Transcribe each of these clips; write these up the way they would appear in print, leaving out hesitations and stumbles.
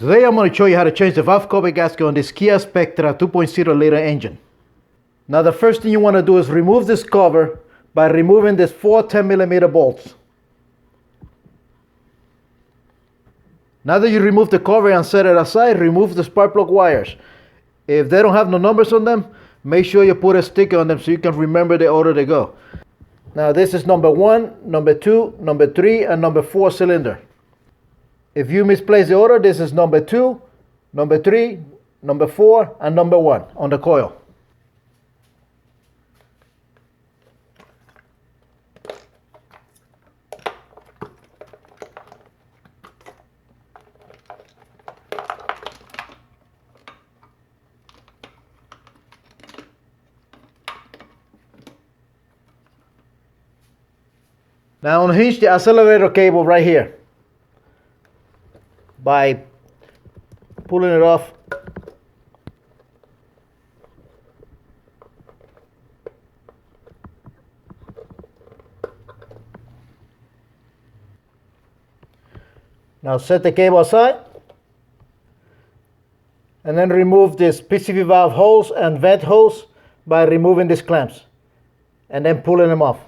Today I'm going to show you how to change the valve cover gasket on this Kia Spectra 2.0 liter engine. Now the first thing you want to do is remove this cover by removing these 4 10mm bolts. Now that you remove the cover and set it aside, remove the spark plug wires. If they don't have no numbers on them, make sure you put a sticker on them so you can remember the order they go. Now this is number 1, number 2, number 3, and number 4 cylinder. If you misplace the order, this is number 2, number 3, number 4, and number 1 on the coil. Now unhinge the accelerator cable right here by pulling it off. Now set the cable aside and then remove this PCV valve hose and vent hose by removing these clamps and then pulling them off.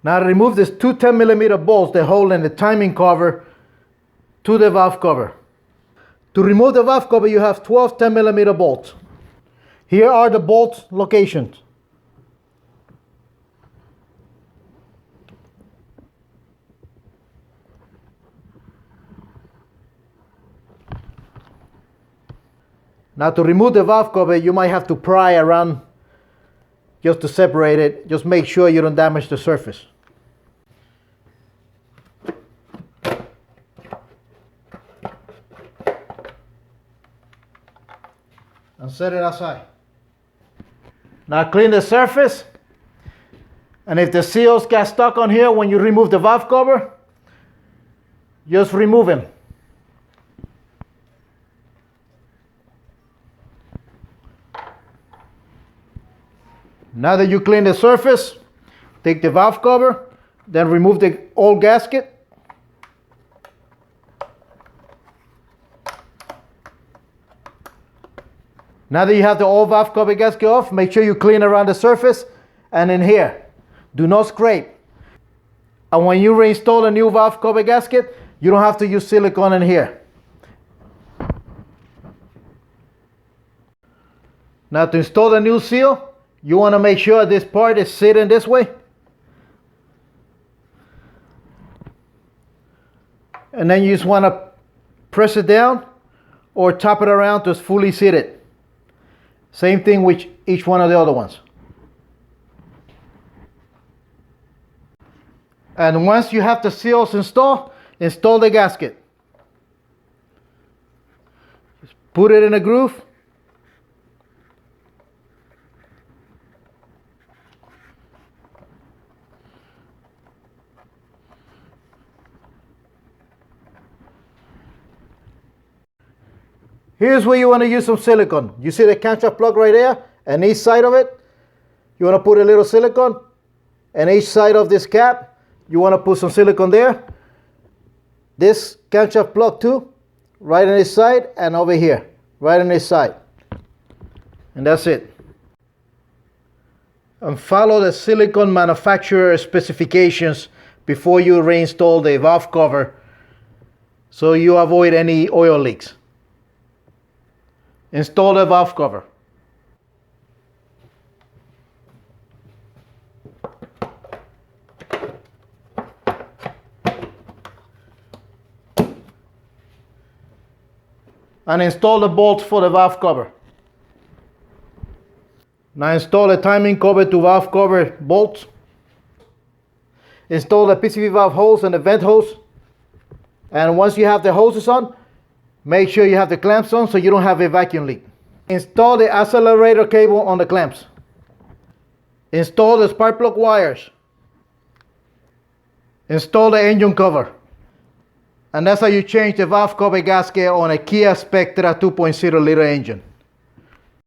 Now remove these 2 10mm bolts that hold in the timing cover to the valve cover. To remove the valve cover, you have 12 10mm bolts. Here are the bolt locations. Now to remove the valve cover, you might have to pry around just to separate it. Just make sure you don't damage the surface. And set it aside. Now clean the surface, and if the seals get stuck on here when you remove the valve cover, just remove them. Now that you clean the surface, take the valve cover, then remove the old gasket. Now that you have the old valve cover gasket off, make sure you clean around the surface and in here. Do not scrape. And when you reinstall a new valve cover gasket, you don't have to use silicone in here. Now to install the new seal, you want to make sure this part is sitting this way. And then you just want to press it down or tap it around to fully sit it. Same thing with each one of the other ones. And once you have the seals installed, install the gasket. Just put it in a groove. Here's where you want to use some silicone. You see the camshaft plug right there, and each side of it, you want to put a little silicone, and each side of this cap, you want to put some silicone there. This camshaft plug too, right on this side, and over here, right on this side. And that's it. And follow the silicone manufacturer specifications before you reinstall the valve cover so you avoid any oil leaks. Install the valve cover. And install the bolts for the valve cover. Now install the timing cover to valve cover bolts. Install the PCV valve hose and the vent hose. And once you have the hoses on, make sure you have the clamps on so you don't have a vacuum leak. Install the accelerator cable on the clamps. Install the spark plug wires. Install the engine cover. And that's how you change the valve cover gasket on a Kia Spectra 2.0 liter engine.